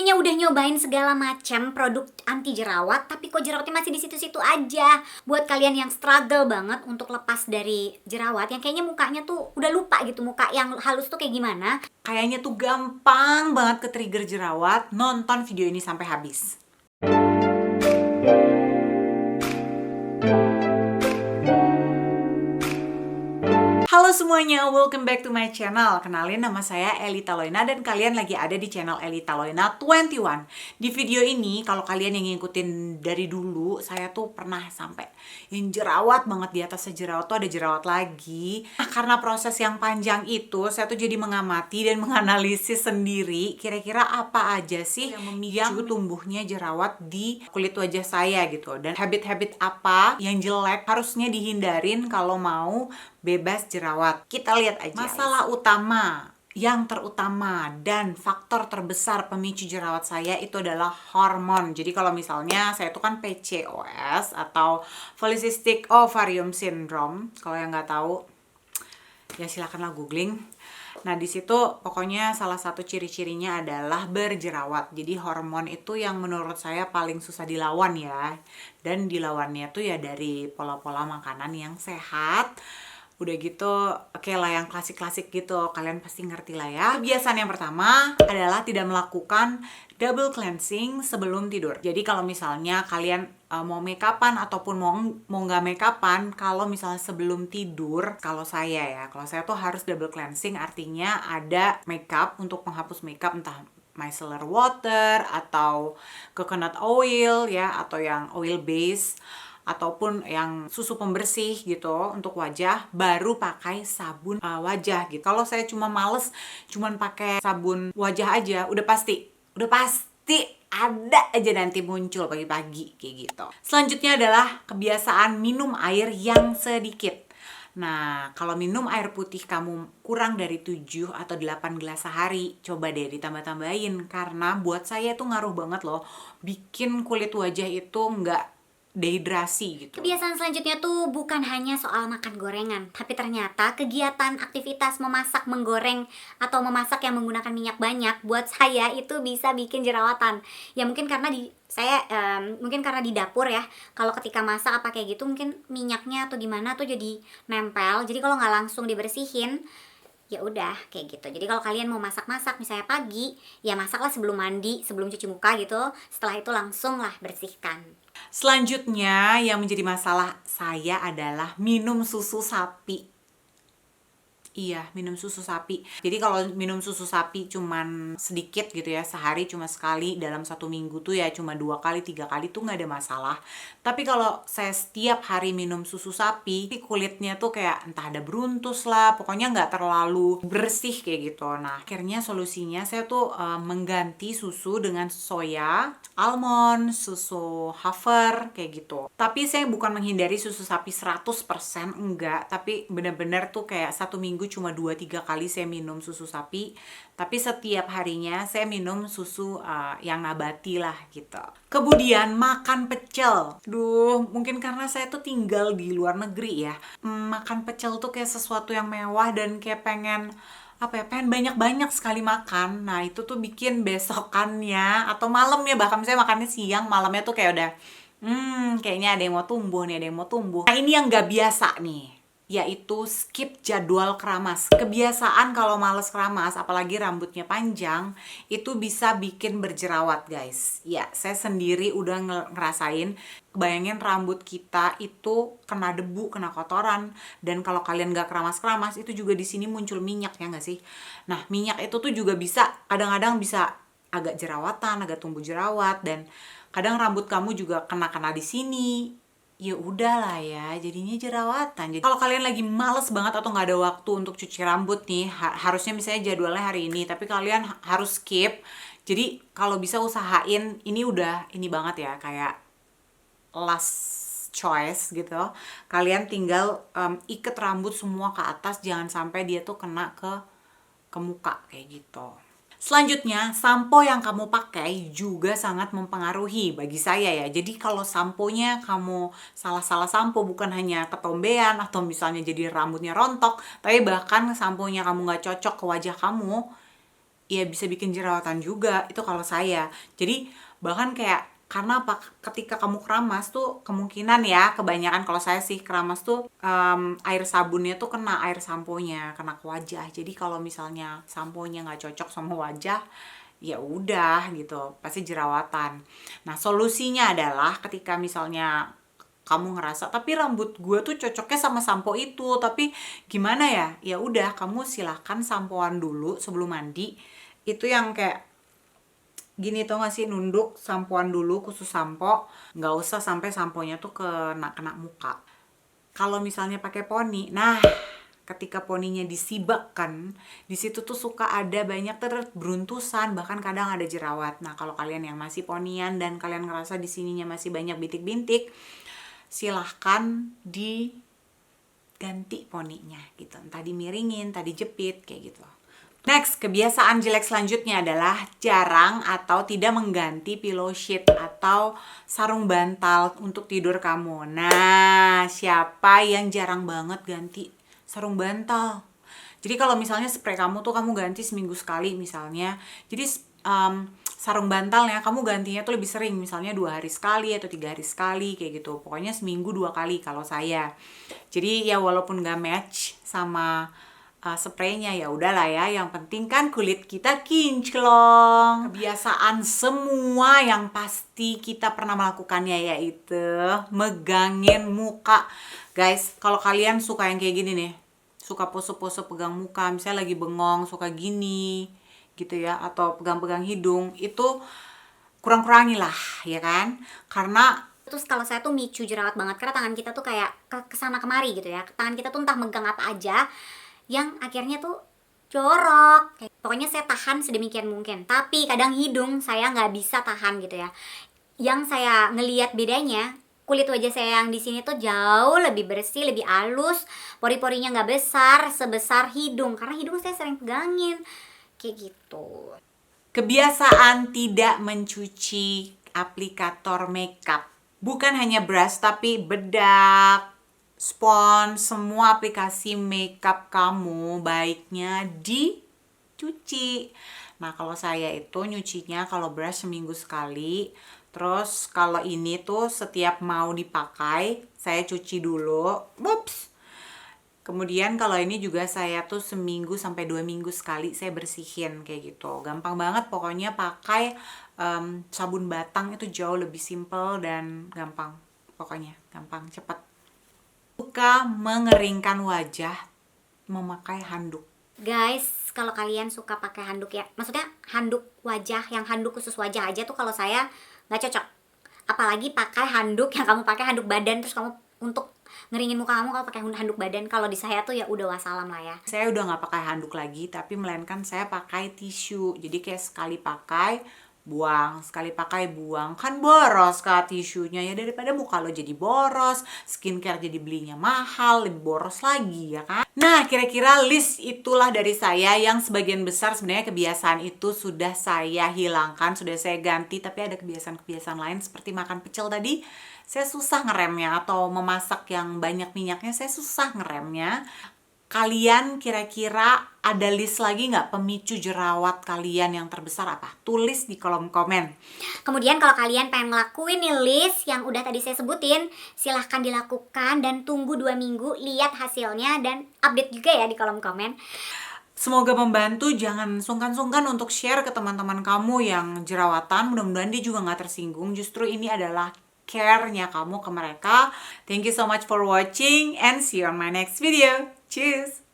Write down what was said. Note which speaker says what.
Speaker 1: kayaknya udah nyobain segala macam produk anti jerawat, tapi kok jerawatnya masih di situ-situ aja. Buat kalian yang struggle banget untuk lepas dari jerawat, yang kayaknya mukanya tuh udah lupa gitu, muka yang halus tuh kayak gimana.
Speaker 2: Kayaknya tuh gampang banget ke trigger jerawat, nonton video ini sampai habis. Halo semuanya, welcome back to my channel. Kenalin, nama saya Elita Loina dan kalian lagi ada di channel Elita Loina 21. Di video ini, kalau kalian yang ngikutin dari dulu, saya tuh pernah sampai yang jerawat banget, di atas jerawat tuh ada jerawat lagi. Nah, karena proses yang panjang itu, saya tuh jadi mengamati dan menganalisis sendiri kira-kira apa aja sih yang memicu tumbuhnya jerawat di kulit wajah saya gitu. Dan habit-habit apa yang jelek harusnya dihindarin kalau mau bebas jerawat. Kita lihat aja. Masalah utama yang terutama dan faktor terbesar pemicu jerawat saya itu adalah hormon. Jadi kalau misalnya saya itu kan PCOS atau Polycystic Ovarium Syndrome, kalau yang nggak tahu ya silakanlah googling. Nah, di situ pokoknya salah satu ciri-cirinya adalah berjerawat. Jadi hormon itu yang menurut saya paling susah dilawan ya. Dan dilawannya tuh ya dari pola-pola makanan yang sehat. Udah gitu, oke lah yang klasik-klasik gitu, kalian pasti ngerti lah ya. Kebiasaan yang pertama adalah tidak melakukan double cleansing sebelum tidur. Jadi kalau misalnya kalian mau make upan ataupun mau nggak make upan, kalau misalnya sebelum tidur, kalau saya tuh harus double cleansing, artinya ada makeup untuk menghapus makeup, entah micellar water atau coconut oil ya, atau yang oil base, ataupun yang susu pembersih gitu untuk wajah, baru pakai sabun wajah gitu. Kalau saya cuma males cuman pakai sabun wajah aja, udah pasti ada aja nanti muncul pagi-pagi kayak gitu. Selanjutnya adalah kebiasaan minum air yang sedikit. Nah, kalau minum air putih kamu kurang dari 7 atau 8 gelas sehari, coba deh ditambah-tambahin. Karena buat saya itu ngaruh banget loh, bikin kulit wajah itu nggak dehidrasi gitu.
Speaker 1: Kebiasaan selanjutnya tuh bukan hanya soal makan gorengan, tapi ternyata kegiatan aktivitas memasak, menggoreng, atau memasak yang menggunakan minyak banyak buat saya itu bisa bikin jerawatan. Ya mungkin karena mungkin karena di dapur ya, kalau ketika masak apa kayak gitu mungkin minyaknya atau gimana tuh jadi nempel. Jadi kalau nggak langsung dibersihin, ya udah kayak gitu. Jadi kalau kalian mau masak-masak misalnya pagi, ya masaklah sebelum mandi, sebelum cuci muka gitu. Setelah itu langsung lah bersihkan.
Speaker 2: Selanjutnya yang menjadi masalah saya adalah minum susu sapi. Iya, minum susu sapi. Jadi kalau minum susu sapi cuman sedikit gitu ya, sehari cuma sekali, dalam 1 minggu tuh ya cuma 2 kali, 3 kali tuh nggak ada masalah. Tapi kalau saya setiap hari minum susu sapi, kulitnya tuh kayak entah ada beruntus lah, pokoknya nggak terlalu bersih kayak gitu. Nah, akhirnya solusinya saya tuh mengganti susu dengan soya, almond, susu hafer kayak gitu. Tapi saya bukan menghindari susu sapi 100%, enggak, tapi bener-bener tuh kayak 1 minggu cuma 2-3 kali saya minum susu sapi, tapi setiap harinya saya minum susu yang nabati lah gitu. Kemudian makan pecel. Duh, mungkin karena saya tuh tinggal di luar negeri ya. Makan pecel tuh kayak sesuatu yang mewah dan kayak pengen banyak-banyak sekali makan. Nah, itu tuh bikin besokannya atau malamnya, bahkan saya makannya siang, malamnya tuh kayak udah kayaknya ada yang mau tumbuh nih, ada yang mau tumbuh. Nah, ini yang gak biasa nih, yaitu skip jadwal keramas. Kebiasaan kalau males keramas, apalagi rambutnya panjang, itu bisa bikin berjerawat guys. Ya, saya sendiri udah ngerasain. Bayangin rambut kita itu kena debu, kena kotoran, dan kalau kalian gak keramas-keramas, itu juga di sini muncul minyak ya gak sih? Nah, minyak itu tuh juga bisa, kadang-kadang bisa agak jerawatan, agak tumbuh jerawat, dan kadang rambut kamu juga kena di sini. Ya udahlah ya, jadinya jerawatan. Jadi kalau kalian lagi males banget atau nggak ada waktu untuk cuci rambut nih, harusnya misalnya jadwalnya hari ini, tapi kalian harus skip. Jadi kalau bisa usahain, ini banget ya, kayak last choice gitu. Kalian tinggal ikat rambut semua ke atas, jangan sampai dia tuh kena ke muka kayak gitu. Selanjutnya, sampo yang kamu pakai juga sangat mempengaruhi bagi saya ya. Jadi kalau samponya kamu salah-salah sampo, bukan hanya ketombean atau misalnya jadi rambutnya rontok, tapi bahkan samponya kamu nggak cocok ke wajah kamu, ya bisa bikin jerawatan juga, itu kalau saya. Jadi bahkan kayak, karena apa, ketika kamu keramas tuh kemungkinan ya, kebanyakan kalau saya sih keramas tuh air sabunnya tuh kena air samponya, kena ke wajah. Jadi kalau misalnya samponya nggak cocok sama wajah, ya udah gitu, pasti jerawatan. Nah, solusinya adalah ketika misalnya kamu ngerasa tapi rambut gue tuh cocoknya sama sampo itu, tapi gimana ya, ya udah kamu silahkan sampoan dulu sebelum mandi. Itu yang kayak gini tuh nggak sih, nunduk sampoan dulu, khusus sampo, nggak usah sampai samponya tuh kena muka. Kalau misalnya pakai poni, nah ketika poninya disibakkan, di situ tuh suka ada banyak beruntusan, bahkan kadang ada jerawat. Nah, kalau kalian yang masih ponian dan kalian ngerasa di sininya masih banyak bintik-bintik, silahkan diganti poninya gitu. Entah dimiringin, entah dijepit kayak gitu. Next, kebiasaan jelek selanjutnya adalah jarang atau tidak mengganti pillow sheet atau sarung bantal untuk tidur kamu. Nah, siapa yang jarang banget ganti sarung bantal? Jadi kalau misalnya spray kamu tuh kamu ganti seminggu sekali misalnya. Jadi sarung bantalnya kamu gantinya tuh lebih sering, misalnya 2 hari sekali atau 3 hari sekali kayak gitu. Pokoknya seminggu 2 kali kalau saya. Jadi ya walaupun gak match sama spraynya, ya udahlah ya, yang penting kan kulit kita kinclong. Kebiasaan semua yang pasti kita pernah melakukannya yaitu megangin muka. Guys, kalau kalian suka yang kayak gini nih, suka pose-pose pegang muka, misalnya lagi bengong suka gini gitu ya, atau pegang-pegang hidung, itu kurang-kurangi lah ya kan, karena
Speaker 1: Terus kalau saya tuh micu jerawat banget karena tangan kita tuh kayak kesana kemari gitu ya. Tangan kita tuh entah megang apa aja yang akhirnya tuh jorok. Pokoknya saya tahan sedemikian mungkin. Tapi kadang hidung saya nggak bisa tahan gitu ya. Yang saya ngelihat bedanya, kulit wajah saya yang di sini tuh jauh lebih bersih, lebih halus, pori-porinya nggak besar sebesar hidung karena hidung saya sering pegangin kayak gitu.
Speaker 2: kebiasaan tidak mencuci aplikator makeup. Bukan hanya brush tapi bedak, spons, semua aplikasi makeup kamu baiknya dicuci. Nah, kalau saya itu nyucinya kalau brush seminggu sekali. Terus kalau ini tuh setiap mau dipakai, saya cuci dulu. Ups. Kemudian kalau ini juga saya tuh seminggu sampai 2 minggu sekali saya bersihin kayak gitu. Gampang banget pokoknya, pakai sabun batang itu jauh lebih simple dan gampang. Pokoknya gampang, cepat. Suka mengeringkan wajah memakai handuk.
Speaker 1: Guys, kalau kalian suka pakai handuk ya, maksudnya handuk wajah, yang handuk khusus wajah aja tuh kalau saya nggak cocok. Apalagi pakai handuk yang kamu pakai handuk badan, terus kamu untuk ngeringin muka kamu kalau pakai handuk badan. Kalau di saya tuh ya udah wassalam lah ya.
Speaker 2: Saya udah nggak pakai handuk lagi, tapi melainkan saya pakai tisu. Jadi kayak sekali pakai buang, sekali pakai buang, kan boros kak tisunya ya, daripada muka lo jadi boros, skincare jadi belinya mahal, lebih boros lagi ya kan. Nah, kira-kira list itulah dari saya, yang sebagian besar sebenarnya kebiasaan itu sudah saya hilangkan, sudah saya ganti, tapi ada kebiasaan-kebiasaan lain seperti makan pecel tadi, saya susah ngeremnya, atau memasak yang banyak minyaknya saya susah ngeremnya. Kalian kira-kira ada list lagi nggak pemicu jerawat kalian yang terbesar apa? Tulis di kolom komen.
Speaker 1: Kemudian kalau kalian pengen ngelakuin nih list yang udah tadi saya sebutin, silahkan dilakukan dan tunggu 2 minggu lihat hasilnya dan update juga ya di kolom komen.
Speaker 2: Semoga membantu, jangan sungkan-sungkan untuk share ke teman-teman kamu yang jerawatan, mudah-mudahan dia juga nggak tersinggung. Justru ini adalah care-nya kamu ke mereka. Thank you so much for watching and see you on my next video. Cheers!